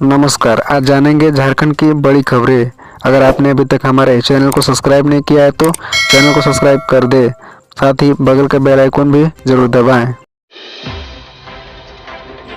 नमस्कार, आज जानेंगे झारखंड की बड़ी खबरें। अगर आपने अभी तक हमारे चैनल को सब्सक्राइब नहीं किया है तो चैनल को सब्सक्राइब कर दे, साथ ही बगल का बेल आइकन भी जरूर दबाएं।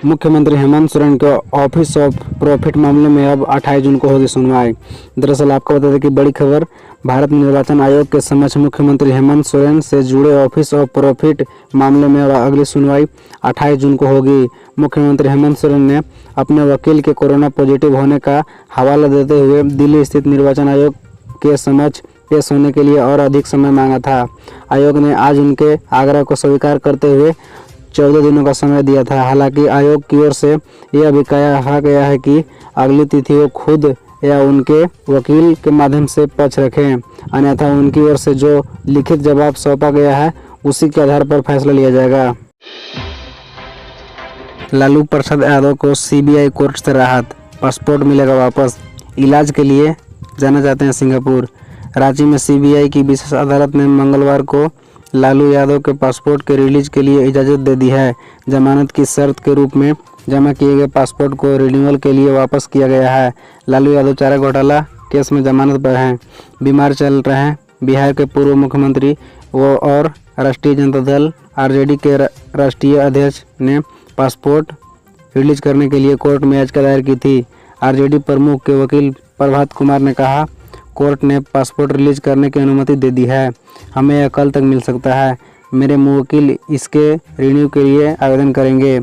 मुख्यमंत्री हेमंत सोरेन के ऑफिस ऑफ प्रॉफिट मामले में अब 28 जून को होगी सुनवाई। दरअसल आपको बता दें कि बड़ी खबर, भारत निर्वाचन आयोग के समक्ष मुख्यमंत्री हेमंत सोरेन से जुड़े ऑफिस ऑफ प्रॉफिट मामले में अब अगली सुनवाई 28 जून को होगी। मुख्यमंत्री हेमंत सोरेन ने अपने वकील के कोरोना पॉजिटिव होने का हवाला देते हुए दिल्ली स्थित निर्वाचन आयोग के समक्ष पेश होने के लिए और अधिक समय मांगा था। आयोग ने आज उनके आग्रह को स्वीकार करते हुए 14 दिनों का समय दिया था। हालांकि आयोग की ओर से यह भी कहा गया है कि अगली तिथि वो खुद या उनके वकील के माध्यम से पक्ष रखें, अन्यथा उनकी ओर से जो लिखित जवाब सौंपा गया है उसी के आधार पर फैसला लिया जाएगा। लालू प्रसाद यादव को सीबीआई कोर्ट से राहत, पासपोर्ट मिलेगा वापस। इलाज के लिए जाना चाहते हैं सिंगापुर। रांची में सीबीआई की विशेष अदालत ने मंगलवार को लालू यादव के पासपोर्ट के रिलीज के लिए इजाज़त दे दी है। जमानत की शर्त के रूप में जमा किए गए पासपोर्ट को रिन्यूअल के लिए वापस किया गया है। लालू यादव चारा घोटाला केस में जमानत पर हैं, बीमार चल रहे हैं। बिहार के पूर्व मुख्यमंत्री वो और राष्ट्रीय जनता दल आरजेडी के राष्ट्रीय अध्यक्ष ने पासपोर्ट रिलीज करने के लिए कोर्ट में याचिका दायर की थी। आरजेडी प्रमुख के वकील प्रभात कुमार ने कहा, कोर्ट ने पासपोर्ट रिलीज करने की अनुमति दे दी है, हमें यह कल तक मिल सकता है। मेरे वकील इसके रिन्यू के लिए आवेदन करेंगे।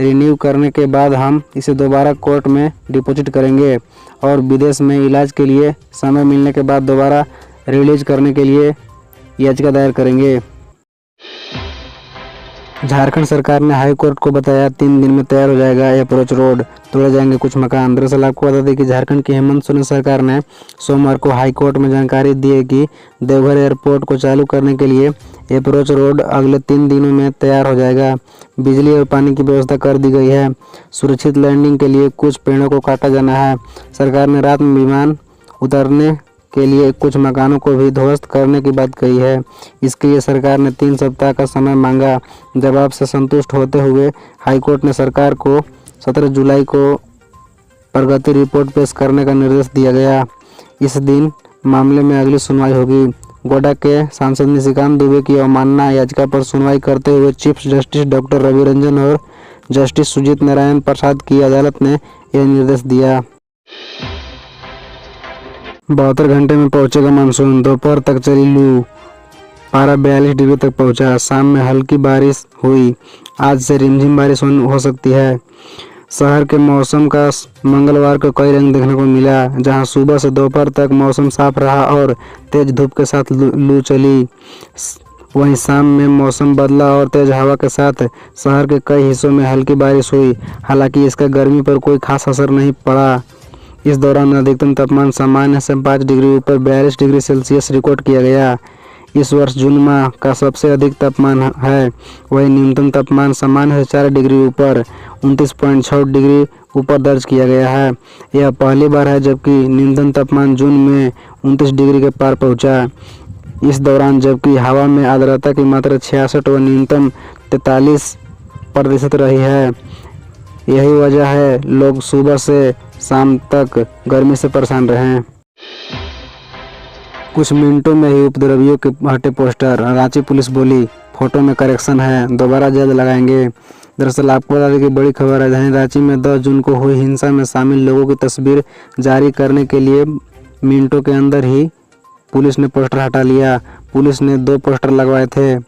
रिन्यू करने के बाद हम इसे दोबारा कोर्ट में डिपॉजिट करेंगे और विदेश में इलाज के लिए समय मिलने के बाद दोबारा रिलीज करने के लिए याचिका दायर करेंगे। झारखंड सरकार ने हाई कोर्ट को बताया 3 दिन में तैयार हो जाएगा अप्रोच रोड, तोड़े जाएंगे कुछ मकान। दरअसल आपको बता दें कि झारखंड की हेमंत सोरेन सरकार ने सोमवार को हाई कोर्ट में जानकारी दी है कि देवघर एयरपोर्ट को चालू करने के लिए अप्रोच रोड अगले 3 दिनों में तैयार हो जाएगा। बिजली और पानी की व्यवस्था कर दी गई है। सुरक्षित लैंडिंग के लिए कुछ पेड़ों को काटा जाना है। सरकार ने रात में विमान उतारने के लिए कुछ मकानों को भी ध्वस्त करने की बात कही है। इसके लिए सरकार ने 3 सप्ताह का समय मांगा। जवाब से संतुष्ट होते हुए हाईकोर्ट ने सरकार को 17 जुलाई को प्रगति रिपोर्ट पेश करने का निर्देश दिया गया। इस दिन मामले में अगली सुनवाई होगी। गोड्डा के सांसद निशिकांत दुबे की अवमानना याचिका पर सुनवाई करते हुए chief justice doctor Ravi Ranjan और जस्टिस सुजीत नारायण प्रसाद की अदालत ने यह निर्देश दिया। 72 घंटे में पहुंचेगा मानसून, दोपहर तक चली लू, पारा 42 डिग्री तक पहुंचा। शाम में हल्की बारिश हुई, आज से रिमझिम बारिश हो सकती है। शहर के मौसम का मंगलवार को कई रंग देखने को मिला, जहां सुबह से दोपहर तक मौसम साफ रहा और तेज धूप के साथ लू चली। वहीं शाम में मौसम बदला और तेज हवा के साथ शहर के कई हिस्सों में हल्की बारिश हुई। हालांकि इसका गर्मी पर कोई खास असर नहीं पड़ा। इस दौरान अधिकतम तापमान सामान्य से 5 डिग्री ऊपर 42 डिग्री सेल्सियस रिकॉर्ड किया गया। इस वर्ष जून माह का सबसे अधिक तापमान है। वहीं न्यूनतम तापमान सामान्य से 4 डिग्री ऊपर 29.6 डिग्री ऊपर दर्ज किया गया है। यह पहली बार है जबकि न्यूनतम तापमान जून में 29 डिग्री के पार पहुंचा। इस दौरान जबकि हवा में आर्द्रता की मात्रा 66 व न्यूनतम 43% रही है। यही वजह है लोग सुबह से शाम तक गर्मी से परेशान रहे हैं। कुछ मिनटों में ही उपद्रवियों के हटे पोस्टर, रांची पुलिस बोली फोटो में करेक्शन है, दोबारा जल्द लगाएंगे। दरअसल आपको बता दें कि बड़ी खबर है, राजधानी रांची में 10 जून को हुई हिंसा में शामिल लोगों की तस्वीर जारी करने के लिए मिनटों के अंदर ही पुलिस ने पोस्टर हटा लिया। पुलिस ने 2 पोस्टर लगवाए थे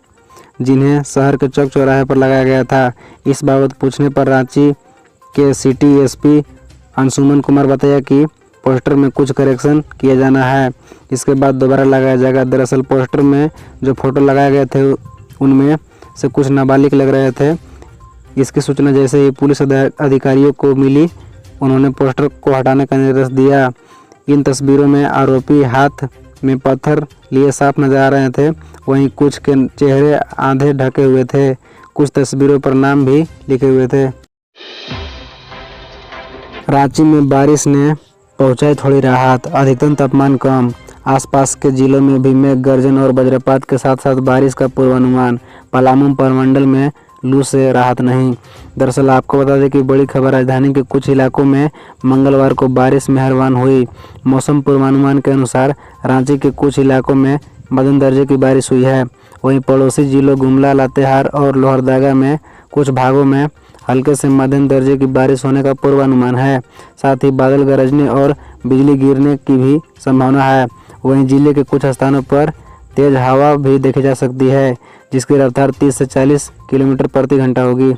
जिन्हें शहर के चौक चौराहे पर लगाया गया था। इस बाबत पूछने पर रांची के सिटी एसपी अंशुमन कुमार बताया कि पोस्टर में कुछ करेक्शन किया जाना है, इसके बाद दोबारा लगाया जाएगा। दरअसल पोस्टर में जो फोटो लगाए गए थे उनमें से कुछ नाबालिग लग रहे थे। इसकी सूचना जैसे ही पुलिस अधिकारियों को मिली, उन्होंने पोस्टर को हटाने का निर्देश दिया। इन तस्वीरों में आरोपी हाथ में पत्थर लिए साफ नजर आ रहे थे, वहीं कुछ के चेहरे आधे ढके हुए थे। कुछ तस्वीरों पर नाम भी लिखे हुए थे। रांची में बारिश ने पहुंचाई थोड़ी राहत, अधिकतम तापमान कम। आसपास के जिलों में भी मेघ गर्जन और वज्रपात के साथ साथ बारिश का पूर्वानुमान। पलामू प्रमंडल में लू से राहत नहीं। दरअसल आपको बता दें कि बड़ी खबर, राजधानी के कुछ इलाकों में मंगलवार को बारिश मेहरबान हुई। मौसम पूर्वानुमान के अनुसार रांची के कुछ इलाकों में मध्यम दर्जे की बारिश हुई है। वहीं पड़ोसी जिलों गुमला, लातेहार और लोहरदगा में कुछ भागों में हल्के से मध्यम दर्जे की बारिश होने का पूर्वानुमान है। साथ ही बादल गरजने और बिजली गिरने की भी संभावना है। वहीं जिले के कुछ स्थानों पर तेज हवा भी देखी जा सकती है, जिसकी रफ्तार 30 से 40 किलोमीटर प्रति घंटा होगी।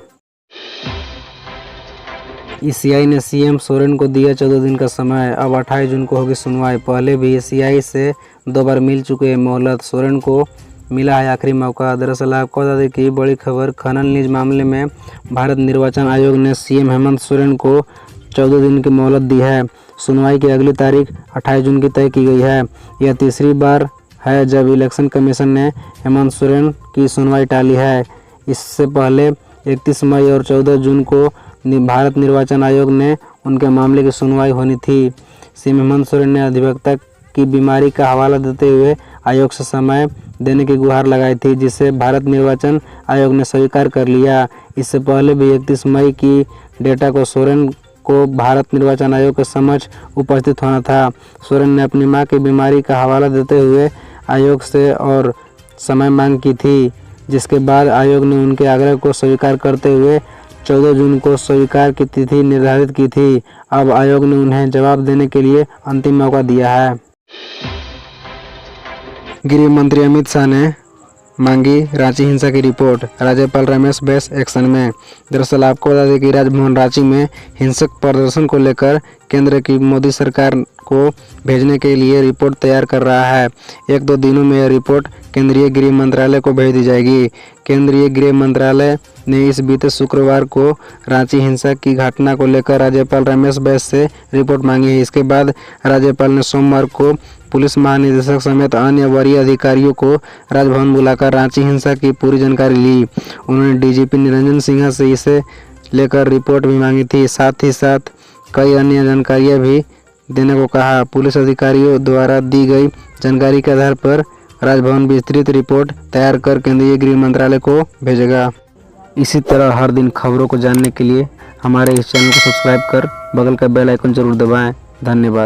ईसीआई ने सीएम सोरेन को दिया 14 दिन का समय। अब 28 जून को होगी सुनवाई। पहले भी ईसीआई से 2 बार मिल चुके मोहलत, सोरेन को मिला है आखिरी मौका। दरअसल आपको बता दें कि बड़ी खबर, खनन लीज मामले में भारत निर्वाचन आयोग ने सीएम हेमंत सोरेन को 14 दिन की मोहलत दी है। सुनवाई की अगली तारीख 28 जून की तय की गई है। यह तीसरी बार है जब इलेक्शन कमीशन ने हेमंत सोरेन की सुनवाई टाली है। इससे पहले 31 मई और 14 जून को भारत निर्वाचन आयोग ने उनके मामले की सुनवाई होनी थी। सीएम हेमंत सोरेन ने अधिवक्ता की बीमारी का हवाला देते हुए आयोग से समय देने की गुहार लगाई थी, जिसे भारत निर्वाचन आयोग ने स्वीकार कर लिया। इससे पहले भी 31 मई की डेटा को सोरेन को भारत निर्वाचन आयोग के समक्ष उपस्थित होना था। सोरेन ने अपनी मां की बीमारी का हवाला देते हुए आयोग से और समय मांग की थी, जिसके बाद आयोग ने उनके आग्रह को स्वीकार करते हुए 14 जून को स्वीकार की तिथि निर्धारित की थी। अब आयोग ने उन्हें जवाब देने के लिए अंतिम मौका दिया है। गृह मंत्री अमित शाह ने मांगी रांची हिंसा की रिपोर्ट, राज्यपाल रमेश बैस एक्शन में। दरअसल आपको बता दें कि राजभवन रांची में हिंसक प्रदर्शन को लेकर केंद्र की मोदी सरकार को भेजने के लिए रिपोर्ट तैयार कर रहा है। 1-2 दिनों में यह रिपोर्ट केंद्रीय गृह मंत्रालय को भेज दी जाएगी। केंद्रीय गृह मंत्रालय ने इस बीते शुक्रवार को रांची हिंसा की घटना को लेकर राज्यपाल रमेश बैस से रिपोर्ट मांगी है। इसके बाद राज्यपाल ने सोमवार को पुलिस महानिदेशक समेत अन्य वरीय अधिकारियों को राजभवन बुलाकर रांची हिंसा की पूरी जानकारी ली। उन्होंने डीजीपी निरंजन सिन्हा से इसे लेकर रिपोर्ट भी मांगी थी। साथ ही साथ कई अन्य जानकारियां भी देने को कहा। पुलिस अधिकारियों द्वारा दी गई जानकारी के आधार पर राजभवन विस्तृत रिपोर्ट तैयार कर केंद्रीय गृह मंत्रालय को भेजेगा। इसी तरह हर दिन खबरों को जानने के लिए हमारे इस चैनल को सब्सक्राइब कर बगल का बेल आइकन जरूर दबाएं। धन्यवाद।